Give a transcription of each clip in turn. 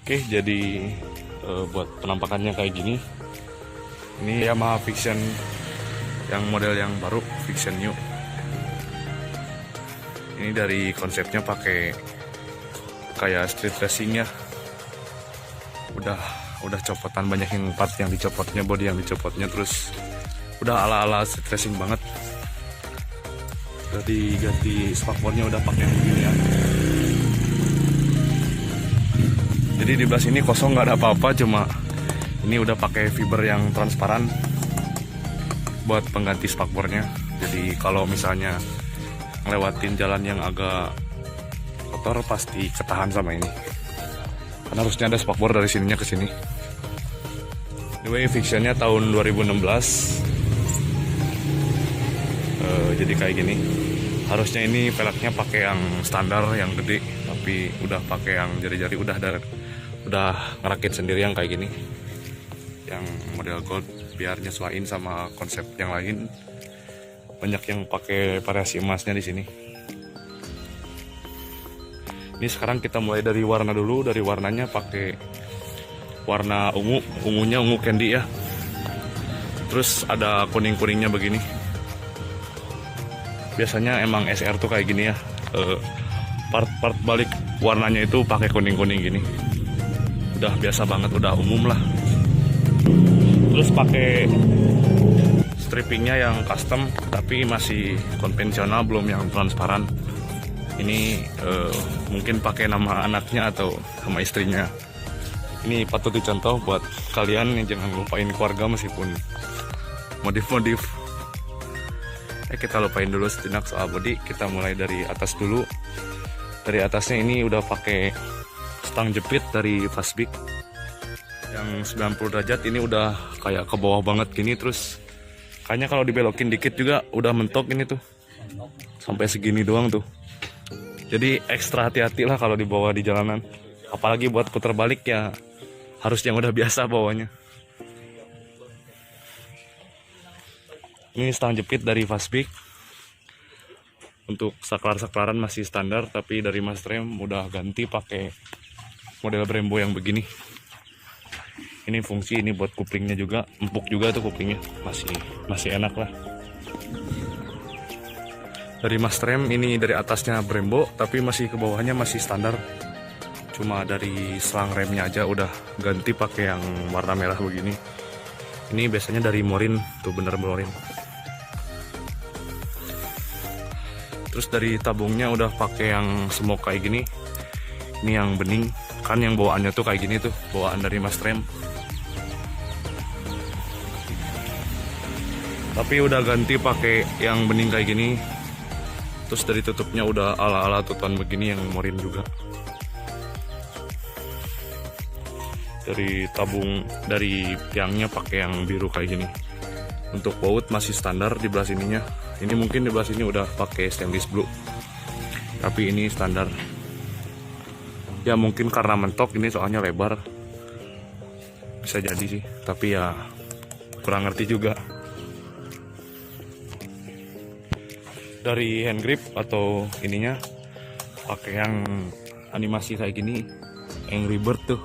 Oke, jadi buat penampakannya kayak gini. Ini Yamaha Vision yang model yang baru, Vision New. Ini dari konsepnya pakai kayak street racing ya. Udah copotan, banyak yang part yang dicopotnya, body yang dicopotnya, terus udah ala-ala street racing banget. Udah diganti spakbornya, udah pakai yang begini ya. Jadi di belah sini kosong, nggak ada apa-apa, cuma ini udah pakai fiber yang transparan buat pengganti spakbornya. Jadi kalau misalnya ngelewatin jalan yang agak kotor pasti ketahan sama ini. Karena harusnya ada spakbor dari sininya ke sini. Anyway, Victionnya tahun 2016. Jadi kayak gini. Harusnya ini velgnya pakai yang standar yang gede, tapi udah pakai yang jari-jari, udah ngerakit sendiri yang kayak gini, yang model gold, biar nyesuaiin sama konsep yang lain. Banyak yang pakai variasi emasnya di sini. Ini sekarang kita mulai dari warna dulu. Dari warnanya pakai warna ungu, ungunya ungu candy ya. Terus ada kuning-kuningnya begini. Biasanya emang SR tuh kayak gini ya. Part-part balik warnanya itu pakai kuning-kuning gini. Udah biasa banget, udah umum lah. Terus pakai strippingnya yang custom, tapi masih konvensional, belum yang transparan. Ini mungkin pakai nama anaknya atau sama istrinya. Ini patut dicontoh buat kalian yang jangan lupain keluarga meskipun modif-modif. Kita lupain dulu sejenak soal body. Kita mulai dari atas dulu. Dari atasnya ini udah pakai stang jepit dari Fastbik yang 90 derajat. Ini udah kayak ke bawah banget gini, terus kayaknya kalau dibelokin dikit juga udah mentok ini tuh. Sampai segini doang tuh. Jadi ekstra hati-hati lah kalau dibawa di jalanan. Apalagi buat putar balik ya harus yang udah biasa bawanya. Ini stang jepit dari Fastbik. Untuk saklar-saklaran masih standar, tapi dari Mas Rem udah ganti pakai model Brembo yang begini. Ini fungsi, ini buat kuplingnya juga, empuk juga tuh kuplingnya, masih enak lah. Dari Mas Rem ini dari atasnya Brembo, tapi masih ke bawahnya masih standar. Cuma dari selang remnya aja udah ganti pakai yang warna merah begini. Ini biasanya dari Morin, tuh bener Morin. Terus dari tabungnya udah pakai yang smoke kayak gini. Ini yang bening, kan yang bawaannya tuh kayak gini tuh, bawaan dari Mas Rem. Tapi udah ganti pakai yang bening kayak gini. Terus dari tutupnya udah ala-ala tutupan begini yang Morin juga. Dari tabung, dari tiangnya pakai yang biru kayak gini. Untuk baut masih standar di belah sininya. Ini mungkin di belah sini udah pakai stainless blue, tapi ini standar. Ya mungkin karena mentok ini soalnya lebar. Bisa jadi sih, tapi ya kurang ngerti juga. Dari hand grip atau ininya pakai yang animasi kayak gini, Angry Bird tuh.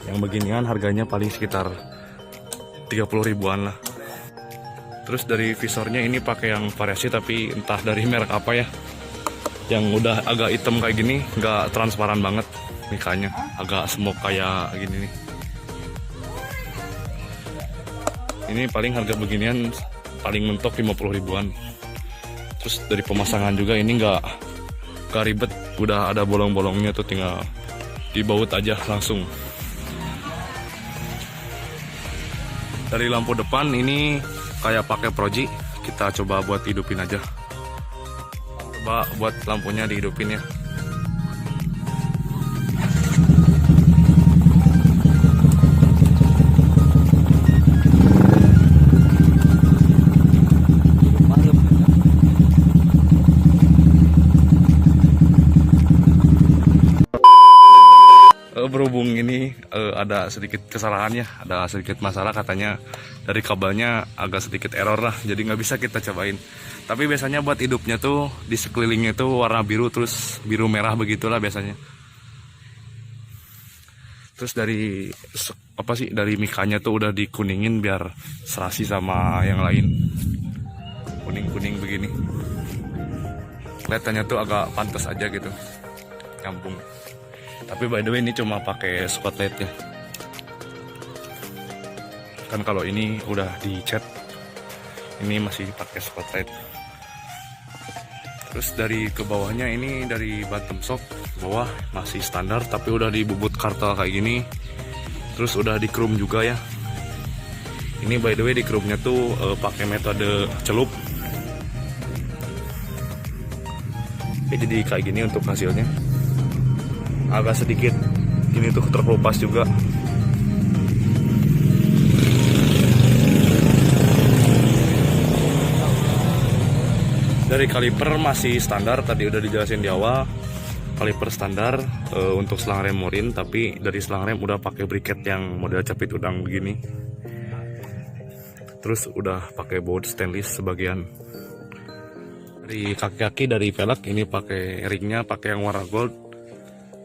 Yang beginian harganya paling sekitar 30 ribuan lah. Terus dari visornya ini pakai yang variasi, tapi entah dari merek apa ya, yang udah agak hitam kayak gini, nggak transparan banget mikanya, agak smoke kayak gini nih. Ini paling harga beginian paling mentok 50 ribuan. Terus dari pemasangan juga ini nggak ribet, udah ada bolong-bolongnya tuh, tinggal dibaut aja langsung. Dari lampu depan ini kayak pakai proji, kita coba buat hidupin aja. Coba buat lampunya dihidupin ya. Berhubung ini ada sedikit kesalahannya, ada sedikit masalah katanya dari kabelnya agak sedikit error lah, jadi nggak bisa kita cobain. Tapi biasanya buat hidupnya tuh di sekelilingnya tuh warna biru, terus biru merah begitulah biasanya. Terus dari apa sih, dari mikanya tuh udah dikuningin biar serasi sama yang lain. Kuning-kuning begini. Kelihatannya tuh agak pantas aja gitu. Nyambung. Tapi by the way ini cuma pakai spotlight ya. Kan kalau ini udah dicat, ini masih pakai spotlight. Terus dari ke bawahnya ini dari bottom shock bawah masih standar, tapi udah dibubut kartal kayak gini. Terus udah di chrome juga ya. Ini by the way di chrome-nya tuh pakai metode celup. Jadi kayak gini untuk hasilnya. Agak sedikit ini tuh terkelupas juga. Dari kaliper masih standar, tadi udah dijelasin di awal. Kaliper standar untuk selang rem Morin, tapi dari selang rem udah pakai briket yang model capit udang begini. Terus udah pakai baut stainless sebagian. Dari kaki-kaki dari velg ini pakai ringnya pakai yang warna gold.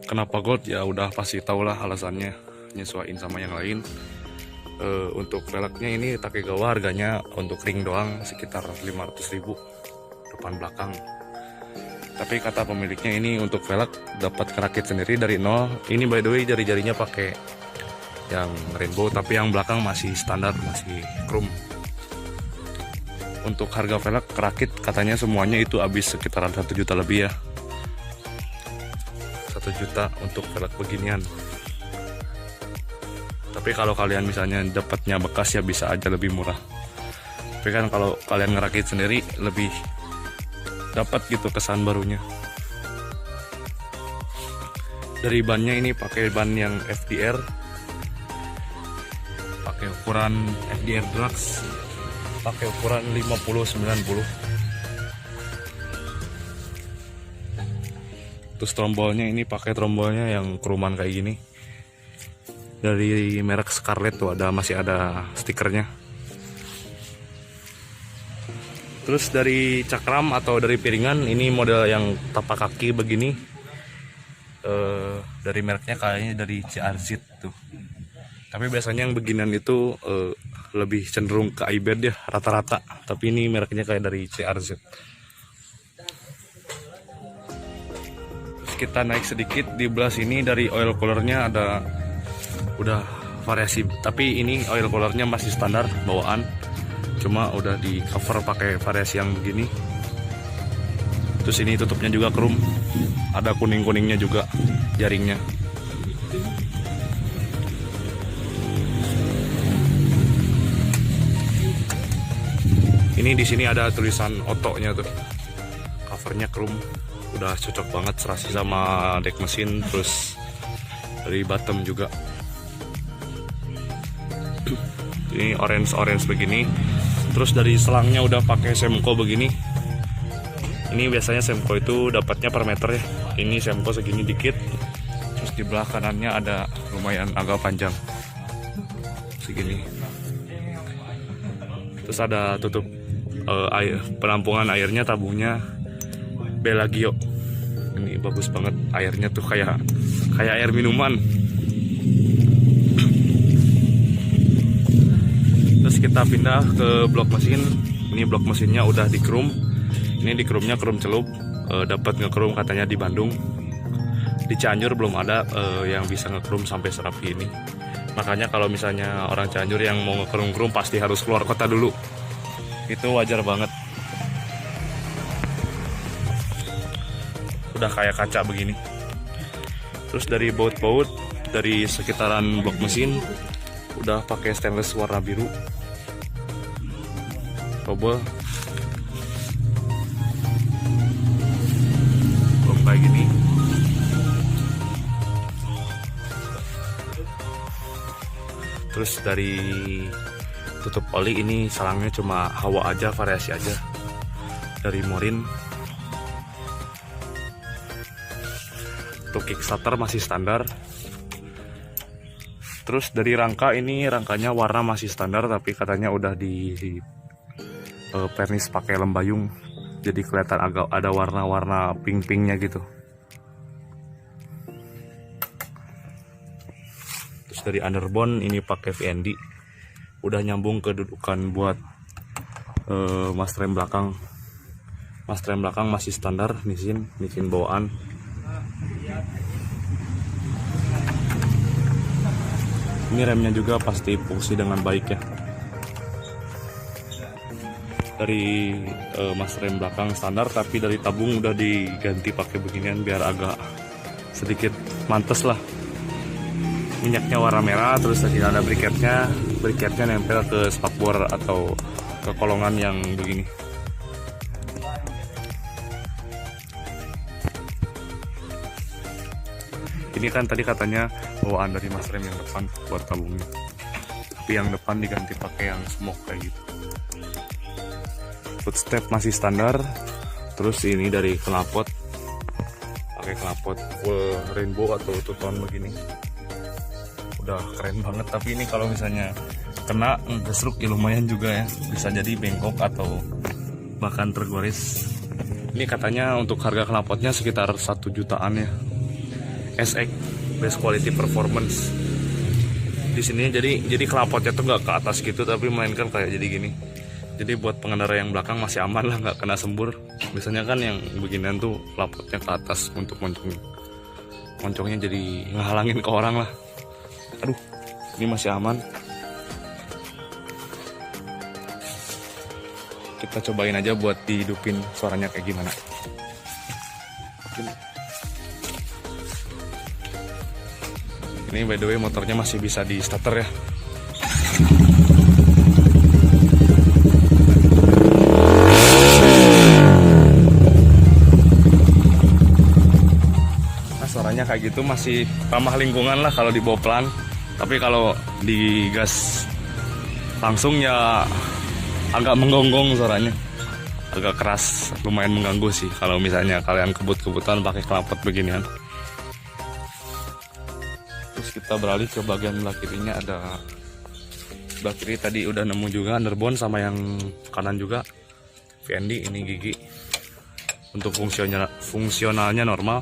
Kenapa gold? Ya udah pasti tau lah alasannya, nyesuaiin sama yang lain. Untuk velgnya ini Takegawa, harganya untuk ring doang sekitar 500.000 depan belakang. Tapi kata pemiliknya ini untuk velg dapat kerakit sendiri dari nol. Ini by the way jari-jarinya pakai yang rainbow, tapi yang belakang masih standar, masih chrome. Untuk harga velg kerakit katanya semuanya itu habis sekitaran 1 juta lebih ya. 1 juta untuk velg beginian. Tapi kalau kalian misalnya dapatnya bekas ya bisa aja lebih murah. Tapi kan kalau kalian ngerakit sendiri lebih dapat gitu kesan barunya. Dari bannya ini pakai ban yang FDR, pakai ukuran FDR Deluxe, pakai ukuran 50-90. Terus trombolnya ini pakai trombolnya yang keruman kayak gini. Dari merek Scarlett tuh masih ada stikernya. Terus dari cakram atau dari piringan ini model yang tapak kaki begini. Dari mereknya kayaknya dari CRZ tuh. Tapi biasanya yang beginian itu lebih cenderung ke iBed ya rata-rata. Tapi ini mereknya kayak dari CRZ. Terus kita naik sedikit di belah sini, dari oil coolernya ada udah variasi. Tapi ini oil coolernya masih standar bawaan. Cuma udah di cover pakai variasi yang begini. Terus ini tutupnya juga chrome, ada kuning-kuningnya juga jaringnya. Ini di sini ada tulisan otonya tuh, covernya chrome, udah cocok banget serasi sama deck mesin. Terus dari bottom juga ini orange begini. Terus dari selangnya udah pakai Semco begini. Ini biasanya Semco itu dapatnya per meter ya. Ini Semco segini dikit. Terus di belah kanannya ada lumayan agak panjang segini. Terus ada tutup air, penampungan airnya, tabungnya Bellagio. Ini bagus banget airnya tuh, kayak air minuman. Terus kita pindah ke blok mesin. Ini blok mesinnya udah di chrome. Ini di chrome-nya chrome celup. Dapat nge-chrome katanya di Bandung. Di Cianjur belum ada yang bisa nge-chrome sampai serapi ini. Makanya kalau misalnya orang Cianjur yang mau nge-chrome pasti harus keluar kota dulu. Itu wajar banget. Udah kayak kaca begini. Terus dari baut-baut dari sekitaran blok mesin udah pakai stainless warna biru. Trouble belum kayak gini. Terus dari tutup oli ini salangnya cuma hawa aja, variasi aja dari Morin. Untuk kickstarter masih standar. Terus dari rangka ini, rangkanya warna masih standar, tapi katanya udah di pernis pakai lembayung, jadi kelihatan agak ada warna-warna pink-pinknya gitu. dari underbone, ini pakai VND. Udah nyambung ke dudukan buat mas rem belakang. Mas rem belakang masih standar, mesin bawaan. Ini remnya juga pasti fungsi dengan baik ya. Dari mas rem belakang standar, tapi dari tabung udah diganti pakai beginian biar agak sedikit mantes lah. Minyaknya warna merah, terus tadi ada briketnya nempel ke spakbor atau ke kolongan yang begini. Ini kan tadi katanya bawaan dari mas rem yang depan buat tabungnya, tapi yang depan diganti pakai yang smoke kayak gitu. Footstep masih standar. Terus ini dari knalpot, pakai knalpot full rainbow atau two tone begini. Udah keren banget, tapi ini kalau misalnya kena ngesruk ya lumayan juga ya, bisa jadi bengkok atau bahkan tergores. Ini katanya untuk harga knalpotnya sekitar 1 jutaan ya. SX best quality performance. Di sini jadi knalpotnya tuh nggak ke atas gitu, tapi melainkan kayak jadi gini. Jadi buat pengendara yang belakang masih aman lah, nggak kena sembur. Biasanya kan yang beginian tuh knalpotnya ke atas untuk moncongnya jadi ngehalangin ke orang lah. Aduh, ini masih aman. Kita cobain aja buat dihidupin suaranya kayak gimana. Ini by the way motornya masih bisa di starter ya. Nah, suaranya kayak gitu masih ramah lingkungan lah kalau dibawa pelan. Tapi kalau digas langsung ya agak menggonggong suaranya. Agak keras, lumayan mengganggu sih kalau misalnya kalian kebut-kebutan pakai knalpot beginian. Terus kita beralih ke bagian belah kirinya. Ada belah kiri tadi udah nemu juga underbone, sama yang kanan juga VND. Ini gigi untuk fungsionalnya normal.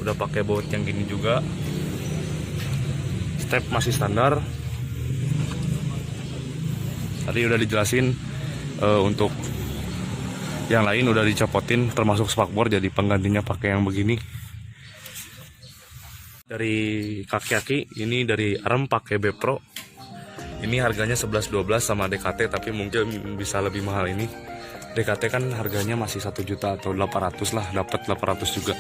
Udah pakai baut yang gini juga. Step masih standar. Tadi udah dijelasin untuk yang lain udah dicopotin, termasuk spakbor, jadi penggantinya pakai yang begini. Dari kaki-kaki ini dari ARM pakai B-Pro. Ini harganya 11-12 sama DKT, tapi mungkin bisa lebih mahal ini. DKT kan harganya masih 1 juta atau 800 lah, dapat 800 juga.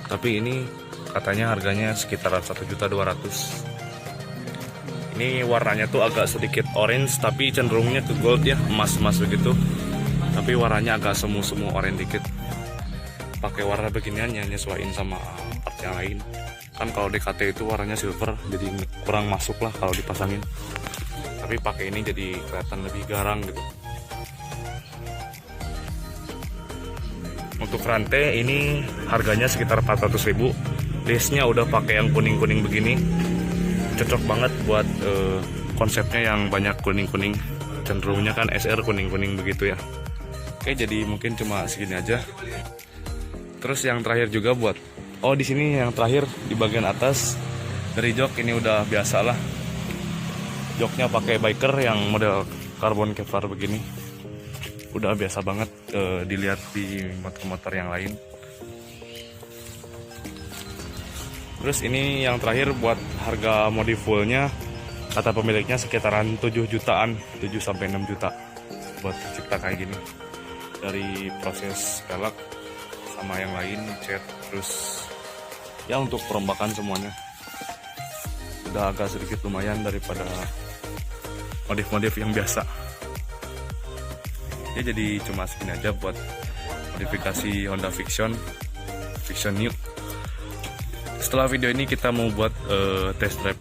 Tapi ini katanya harganya sekitaran 1.200.000. Ini warnanya tuh agak sedikit orange, tapi cenderungnya ke gold ya, emas-emas begitu. Tapi warnanya agak semu-semu orange dikit. Pakai warna beginian yang nyesuaiin sama part yang lain. Kan kalau DKT itu warnanya silver, jadi kurang masuk lah kalau dipasangin. Tapi pakai ini jadi kelihatan lebih garang gitu. Untuk rantai ini harganya sekitar 400.000. Listnya udah pakai yang kuning-kuning begini. Cocok banget buat konsepnya yang banyak kuning-kuning. Cenderungnya kan SR kuning-kuning begitu ya. Oke, jadi mungkin cuma segini aja. Terus yang terakhir juga buat di sini yang terakhir di bagian atas dari jok ini udah biasa lah. Joknya pakai biker yang model carbon Kevlar begini. Udah biasa banget dilihat di motor-motor yang lain. Terus ini yang terakhir buat harga modif fullnya, kata pemiliknya sekitaran 7 jutaan, 7-6 juta buat cipta kayak gini. Dari proses pelek sama yang lain, cat, terus ya untuk perombakan semuanya udah agak sedikit lumayan daripada modif-modif yang biasa. Ya jadi cuma segini aja buat modifikasi Honda Vision New. Setelah video ini kita mau buat test drive